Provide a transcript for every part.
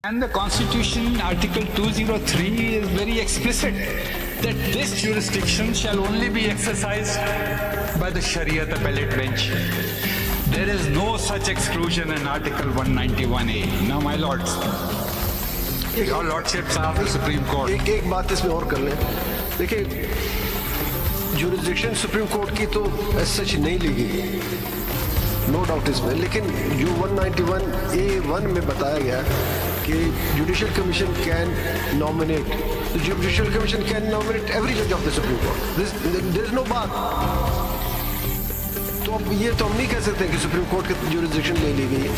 And the Constitution, Article 203 is very explicit that this jurisdiction shall only be exercised by the Shariat Appellate Bench. There is no such exclusion in Article 191A. Now, my lords, your lordships are the Supreme Court. एक बात इसमें और कर लें. देखिए, jurisdiction supreme court की तो सच नहीं ली गई, नो डाउट इसमें, लेकिन जो 191A1 में बताया गया कि judicial commission can nominate, judicial commission can nominate every जज of the supreme court. There is no bar. तो अब ये तो हम नहीं कह सकते कि सुप्रीम कोर्ट की जुरिस्डिक्शन ले ली गई है.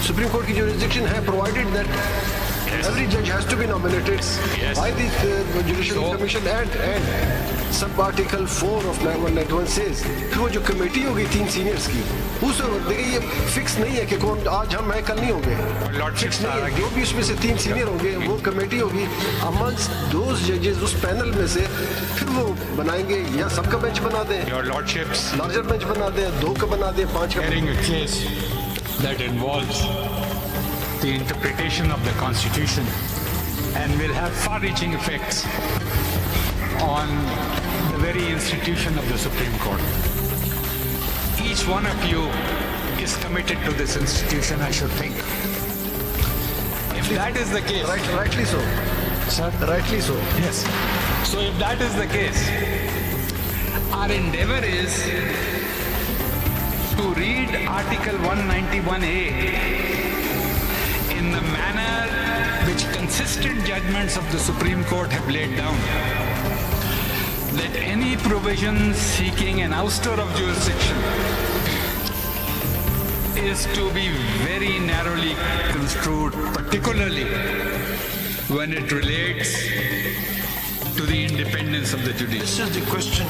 सुप्रीम कोर्ट की जुरिस्डिक्शन है, provided that every judge has to be nominated by the judicial commission and sub article 4 of 191 says कि वो जो कमेटी होगी 3 सीनियर्स की, उस देखिए ये फिक्स नहीं है कि कौन आज हम हैं कल नहीं होंगे, फिक्स नहीं है. जो भी उसमें से 3 सीनियर होंगे वो कमेटी होगी amongst those judges, उस पैनल में से फिर वो बनाएंगे, या सबका बेंच बना दें, Your lordships, लार्जर बेंच बना दें, 2 का बना दें, 5 का. hearing a case that involves the interpretation of the Constitution and will have far-reaching effects on the very institution of the Supreme Court. Each one of you is committed to this institution, I should think. If that is the case... Rightly so. Sir? Rightly so. Yes. So if that is the case, our endeavor is to read Article 191A in the manner which consistent judgments of the Supreme Court have laid down, that any provision seeking an ouster of jurisdiction is to be very narrowly construed, particularly when it relates to the independence of the judiciary. This is the question.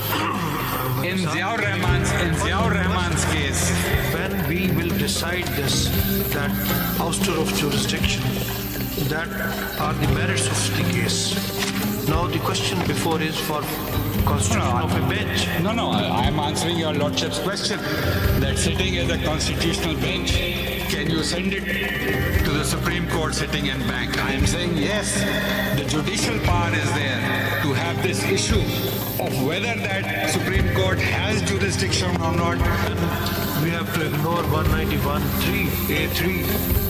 In Ziaur Rahman's case, When we will decide this, that ouster of jurisdiction, that are the merits of the case. Now the question before is for constitution of a bench. No, I am answering your lordship's question, that sitting as a constitutional bench, can you send it to the Supreme Court sitting in bank? I am saying yes, the judicial power is there to have this issue of whether that Supreme Court has jurisdiction or not. We have to ignore 191(3)(a)(3).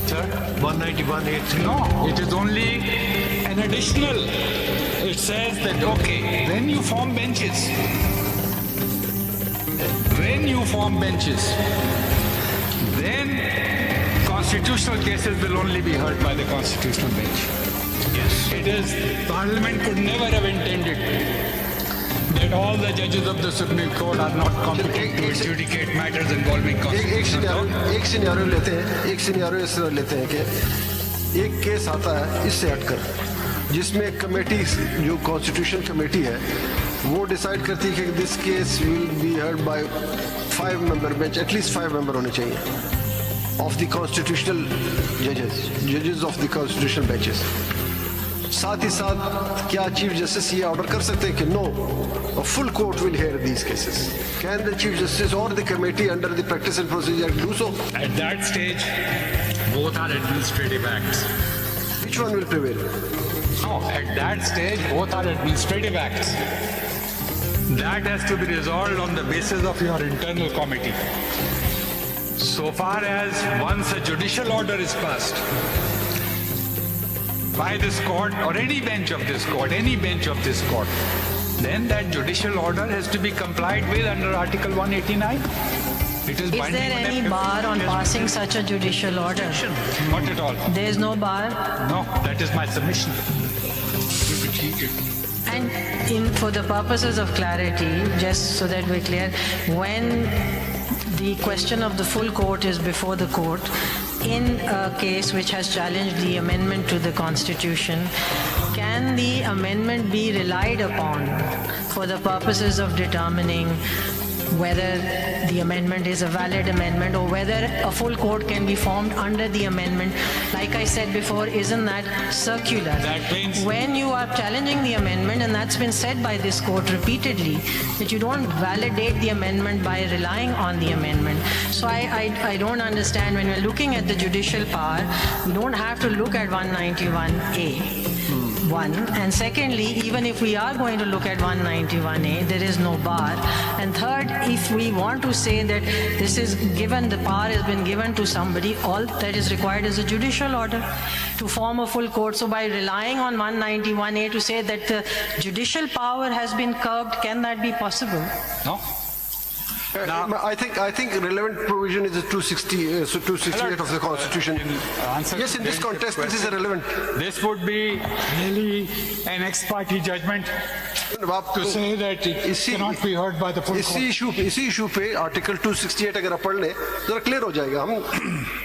Sir? 191(a)(3). No, it is only an additional. It says that, okay, when you form benches, then constitutional cases will only be heard by the constitutional bench. Yes. It is, Parliament could never have intended that all the judges of the Supreme Court are not competent to adjudicate matters involving constitutional law. एक scenario इस तरह लेते हैं कि एक case आता है इससे हटकर, जिसमें कमेटी, जो कॉन्स्टिट्यूशन कमेटी है, वो डिसाइड करती है कि this case will be heard by 5 member bench, at least 5 member होने चाहिए ऑफ द कॉन्स्टिट्यूशनल जजेस ऑफ द कॉन्स्टिट्यूशनल बेंचेस. साथ ही साथ क्या चीफ जस्टिस ये ऑर्डर कर सकते हैं कि no, a full court will hear these cases? Can the chief justice or the committee under the practice and procedure do so? At that stage, both are administrative acts. Which one will prevail? No, at that stage, both are administrative acts. That has to be resolved on the basis of your internal committee. So far as once a judicial order is passed by this court or any bench of this court, then that judicial order has to be complied with under Article 189. It is Is binding there on any every- bar on passing such a judicial order? Not at all. There is no bar. No, that is my submission. And for the purposes of clarity, just so that we're clear, when the question of the full court is before the court, in a case which has challenged the amendment to the Constitution, can the amendment be relied upon for the purposes of determining whether the amendment is a valid amendment or whether a full court can be formed under the amendment. Like I said before, isn't that circular? That means- When you are challenging the amendment, and that's been said by this court repeatedly, that you don't validate the amendment by relying on the amendment. So I don't understand, when we're looking at the judicial power, we don't have to look at 191A. One, and secondly, even if we are going to look at 191A, there is no bar. And third, if we want to say that this is given, the power has been given to somebody, all that is required is a judicial order to form a full court. So by relying on 191A to say that the judicial power has been curbed, can that be possible? No? I think relevant provision is the 268 of the Constitution. Yes, in this context, this is irrelevant. This would be really an ex parte judgment to say that it cannot be heard by the full court. इसी issue पे article 268 अगर आप पढ़ लें जरा clear हो जाएगा.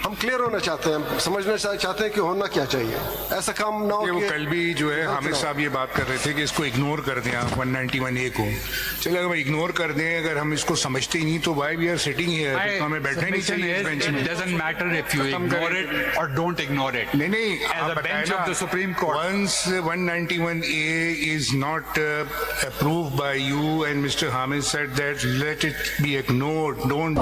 हम क्लियर होना चाहते हैं, हम समझना चाहते हैं कि होना क्या चाहिए. ऐसा काम ना हो वो कि कल भी जो है हामिद साहब ये बात कर रहे थे कि इसको इग्नोर कर दें आप 191A को. चलो अगर इग्नोर कर दें, अगर हम इसको समझते ही नहीं तो why we are sitting here? तो हमें बैठना ही नहीं चाहिए इस बेंच में. It doesn't matter if you ignore it or don't ignore it. नहीं As आप a बताएं bench ना, of the Supreme Court. once 191A is not approved by you and Mr. Hamid said that let it be ignored, don't